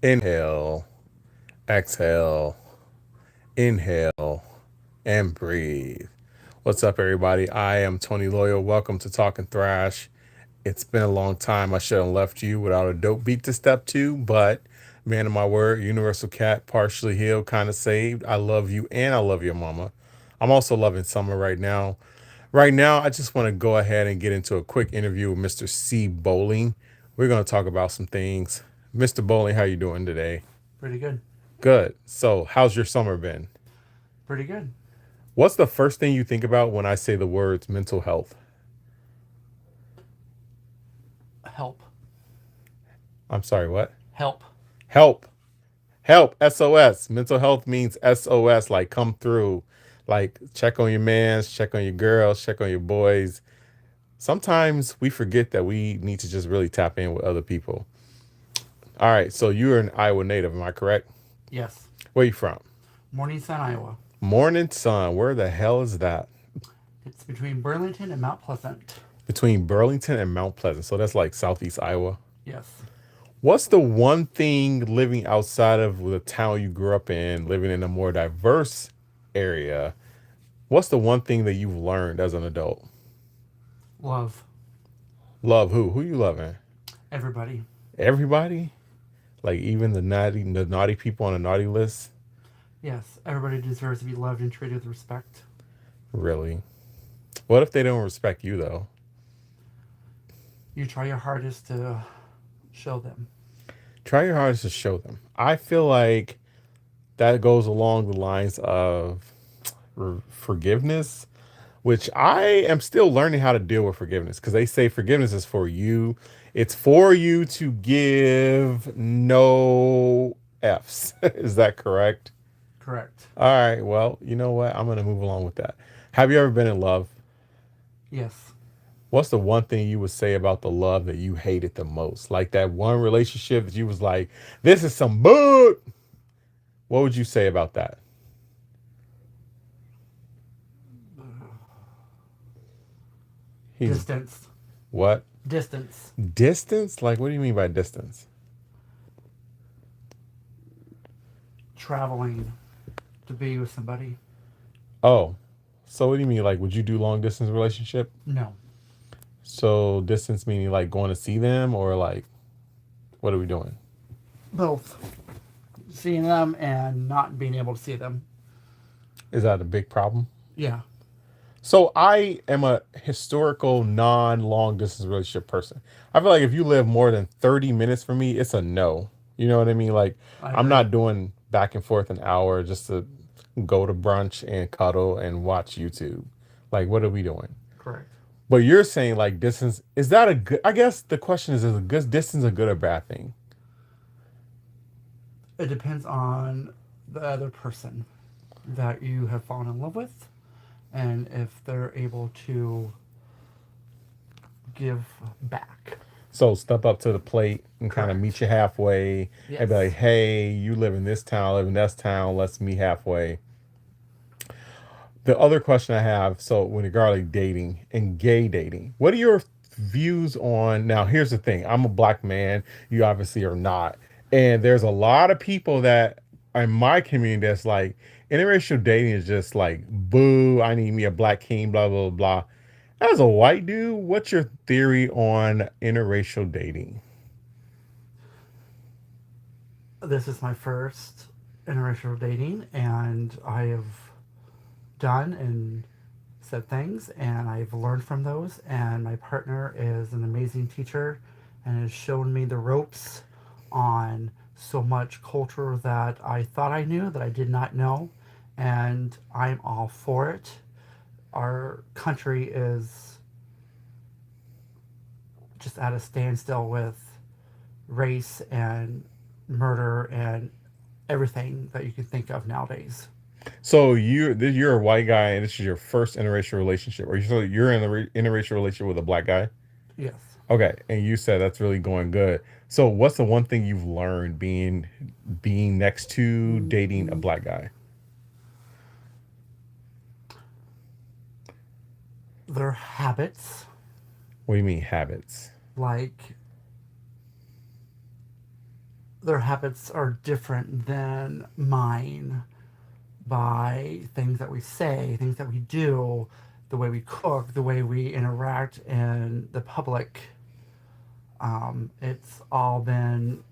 Inhale, exhale, inhale, and breathe. What's up, everybody? I am Tony Loyal. Welcome to TalkNThrash. It's been a long time. I should have left you without a dope beat to step to, but man of my word, Universal Cat, partially healed, kind of saved. I love you and I love your mama. I'm also loving summer right now. Right now, I just want to go ahead and get into a quick interview with Mr. C. Boline. We're going to talk about some things. Mr. Boline, how you doing today? Pretty good. Good. So, how's your summer been? Pretty good. What's the first thing you think about when I say the words mental health? Help. I'm sorry, what? Help. Help. Help. SOS. Mental health means SOS, like come through. Like check on your mans, check on your girls, check on your boys. Sometimes we forget that we need to just really tap in with other people. All right, so you're an Iowa native, am I correct? Yes. Where you from? Morning Sun, Iowa. Morning Sun. Where the hell is that? It's between Burlington and Mount Pleasant. Between Burlington and Mount Pleasant. So that's like southeast Iowa. Yes. What's the one thing living outside of the town you grew up in, living in a more diverse area? What's the one thing that you've learned as an adult? Love. Love who? Who you loving? Everybody. Everybody? Like even the naughty people on the naughty list? Yes. Everybody deserves to be loved and treated with respect. Really? What if they don't respect you though? You try your hardest to show them. Try your hardest to show them. I feel like that goes along the lines of forgiveness, which I am still learning how to deal with forgiveness because they say forgiveness is for you. It's for you to give no F's. Is that correct? Correct. All right. Well, you know what? I'm going to move along with that. Have you ever been in love? Yes. What's the one thing you would say about the love that you hated the most? Like that one relationship that you was like, this is some boo. What would you say about that? He's Distance. what? Distance. Distance? Like, what do you mean by distance? Traveling to be with somebody. Oh, so what do you mean? Like, would you do long distance relationship? No. So distance meaning like going to see them or like, what are we doing? Both. Seeing them and not being able to see them. Is that a big problem? Yeah. So I am a historical non-long distance relationship person. I feel like if you live more than 30 minutes from me, it's a no. You know what I mean? Like I I'm agree. not doing back and forth an hour just to go to brunch and cuddle and watch YouTube. Like what are we doing? Correct. But you're saying like distance is that a good I guess the question is a good distance a good or bad thing? It depends on the other person that you have fallen in love with and if they're able to give back. So step up to the plate and kind of Correct. meet you halfway and be like, Yes. hey, you live in this town, I live in this town, let's meet halfway. The other question I have, so when regarding dating and gay dating, what are your views on now? Here's the thing. I'm a black man, you obviously are not. And there's a lot of people that in my community that's like interracial dating is just like boo, I need me a black king, blah blah blah. As a white dude, what's your theory on interracial dating? This is my first interracial dating, and I have done and said things, and I've learned from those. And my partner is an amazing teacher and has shown me the ropes on so much culture that I thought I knew that I did not know. And I'm all for it. Our country is just at a standstill with race and murder and everything that you can think of nowadays. So you're a white guy and this is your first interracial relationship, or you're in a interracial relationship with a black guy. Yes. Okay, and you said that's really going good. So what's the one thing you've learned being next to dating a black guy? Their habits, What do you mean habits? like their habits are different than mine by things that we say, things that we do, the way we cook, the way we interact in the public. It's all been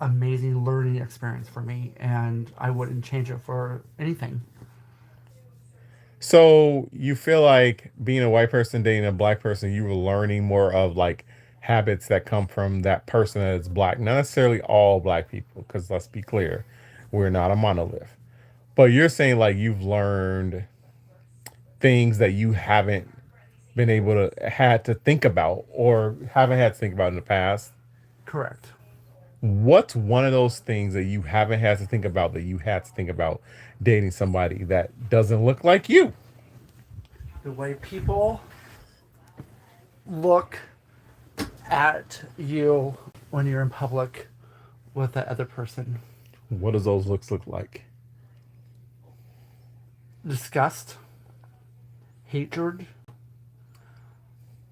amazing learning experience for me, and I wouldn't change it for anything. So you feel like being a white person dating a black person, you were learning more of like habits that come from that person that is black, not necessarily all black people, because let's be clear, we're not a monolith. But you're saying like you've learned things that you haven't been able to had to think about or haven't had to think about in the past. Correct. What's one of those things that you haven't had to think about that you had to think about dating somebody that doesn't look like you? The way people look at you when you're in public with that other person. What does those looks look like? Disgust, hatred,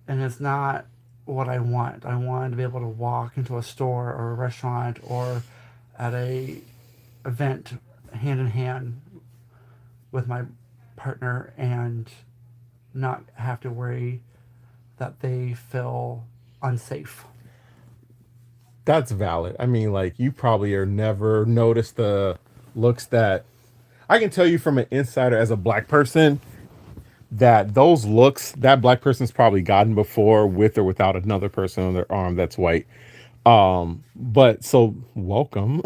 and it's not what I want. I want to be able to walk into a store or a restaurant or at a event hand in hand with my partner and not have to worry that they feel unsafe. That's valid. I mean, like you probably are never noticed the looks that I can tell you from an insider as a black person that those looks that black person's probably gotten before with or without another person on their arm that's white. But so welcome.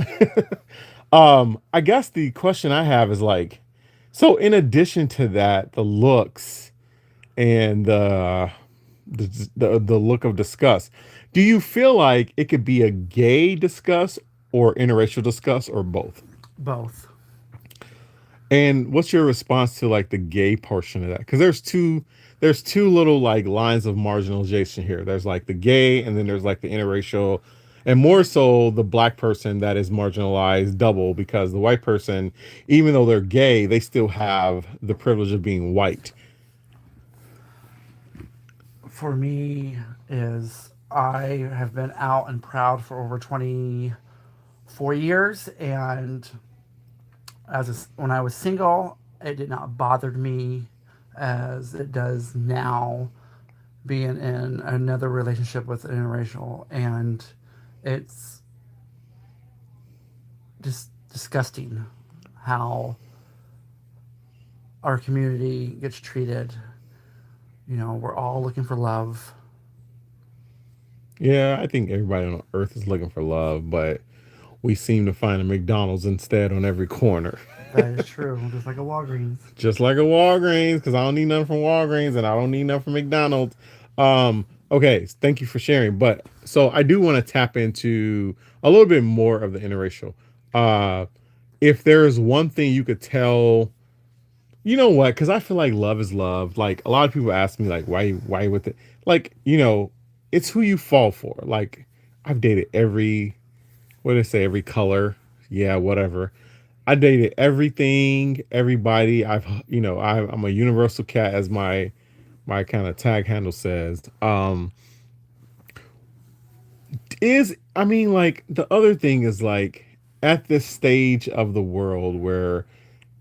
I guess the question I have is like, so in addition to that, the looks and the look of disgust, do you feel like it could be a gay disgust or interracial disgust or both? Both. And what's your response to like the gay portion of that? Because there's two little like lines of marginalization here. There's like the gay, and then there's like the interracial, and more so the black person that is marginalized double because the white person, even though they're gay, they still have the privilege of being white. For me is I have been out and proud for over 24 years, and when I was single, it did not bother me as it does now being in another relationship with an interracial, and it's just disgusting how our community gets treated. You know, we're all looking for love. Yeah, I think everybody on earth is looking for love, but we seem to find a McDonald's instead on every corner. That is true, just like a Walgreens. Just like a Walgreens, because I don't need nothing from Walgreens and I don't need nothing from McDonald's. Okay, thank you for sharing. But so I do want to tap into a little bit more of the interracial. Uh, if there is one thing you could tell, you know what? Because I feel like love is love. Like a lot of people ask me, like, why with it? Like, it's who you fall for. Like, I've dated every, what did I say, every color. Yeah, whatever. I dated everything, everybody. I'm a universal cat, as my kind of tag handle says. Is I mean, like the other thing is like at this stage of the world where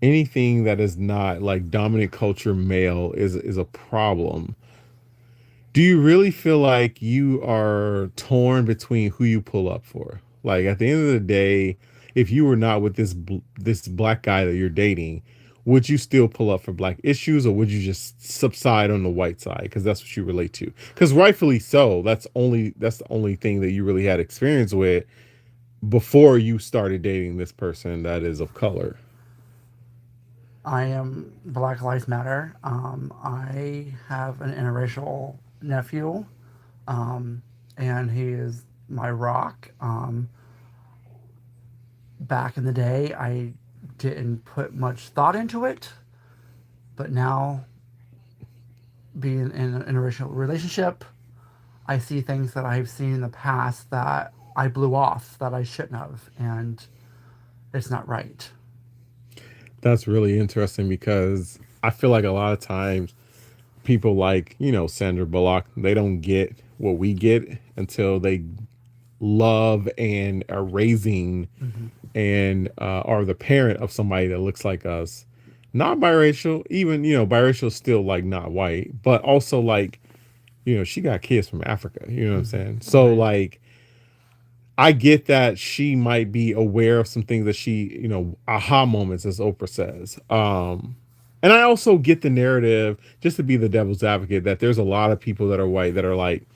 anything that is not like dominant culture male is a problem. Do you really feel like you are torn between who you pull up for? Like at the end of the day, if you were not with this black guy that you're dating, would you still pull up for black issues, or would you just subside on the white side because that's what you relate to? Because rightfully so, that's the only thing that you really had experience with before you started dating this person that is of color. I am Black Lives Matter. I have an interracial nephew, um, and he is my rock. Back in the day, I didn't put much thought into it, but now being in an interracial relationship, I see things that I've seen in the past that I blew off that I shouldn't have, and it's not right. That's really interesting because I feel like a lot of times people like Sandra Bullock, they don't get what we get until they love and are raising Mm-hmm. and are the parent of somebody that looks like us, not biracial, even biracial still like not white, but also like she got kids from Africa. You know what I'm saying? Mm-hmm. So Right. like I get that she might be aware of some things that she, aha moments, as Oprah says. And I also get the narrative, just to be the devil's advocate, that there's a lot of people that are white that are like,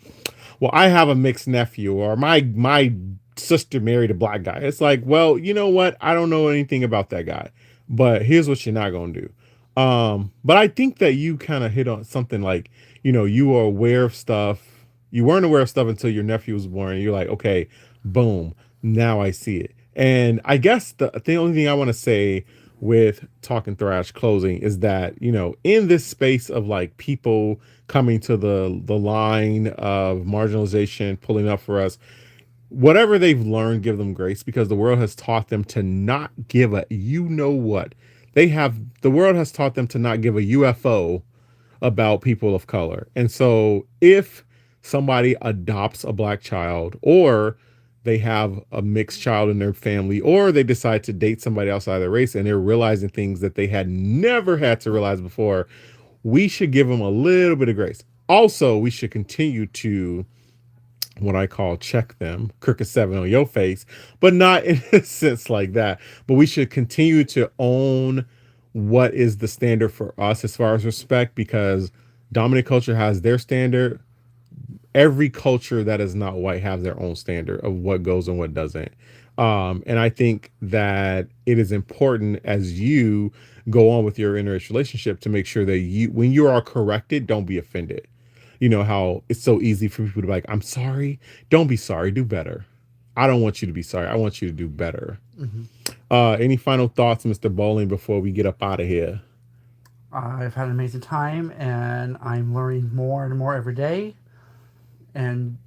well, I have a mixed nephew, or my sister married a black guy. It's like, well, you know what? I don't know anything about that guy, but here's what you're not gonna do. But I think that you kind of hit on something like, you are aware of stuff. You weren't aware of stuff until your nephew was born. And you're like, okay, boom, now I see it. And I guess the only thing I want to say with Talking Thrash closing is that, in this space of like people coming to the line of marginalization, pulling up for us, whatever they've learned, give them grace, because the world has taught them to not give a what. The world has taught them to not give a UFO about people of color. And so if somebody adopts a black child, or they have a mixed child in their family, or they decide to date somebody outside of their race and they're realizing things that they had never had to realize before, we should give them a little bit of grace. Also, we should continue to what I call check them, crooked seven on your face, but not in a sense like that. But we should continue to own what is the standard for us as far as respect, because dominant culture has their standard. Every culture that is not white have their own standard of what goes and what doesn't. And I think that it is important as you go on with your interracial relationship to make sure that when you are corrected, don't be offended. You know how it's so easy for people to be like, I'm sorry. Don't be sorry. Do better. I don't want you to be sorry. I want you to do better. Mm-hmm. Any final thoughts, Mr. Boling, before we get up out of here? I've had an amazing time, and I'm learning more and more every day. And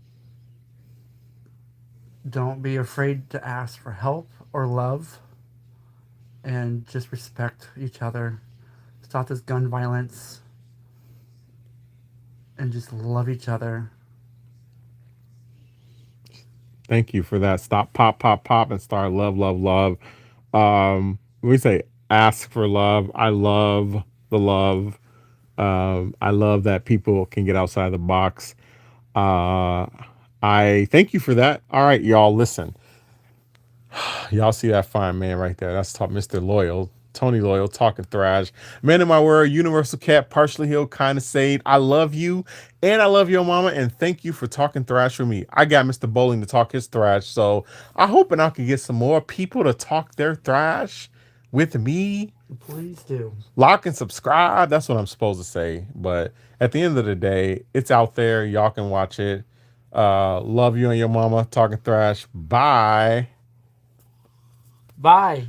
don't be afraid to ask for help or love, and just respect each other. Stop this gun violence, and just love each other. Thank you for that. Stop, pop, pop, pop, and start love, love, love. We say ask for love. I love the love. I love that people can get outside the box. Uh, I thank you for that. All right, y'all, listen. Y'all see that fine man right there? That's top Mr. Loyal, Tony Loyal, talking thrash. Man of my word, universal cat, partially healed, kind of saved. I love you, and I love your mama, and thank you for talking thrash with me. I got Mr. Bowling to talk his thrash, so I hope and I can get some more people to talk their thrash with me. Please do. Like and subscribe. That's what I'm supposed to say. But at the end of the day, it's out there. Y'all can watch it. Love you and your mama. Talking thrash. Bye. Bye.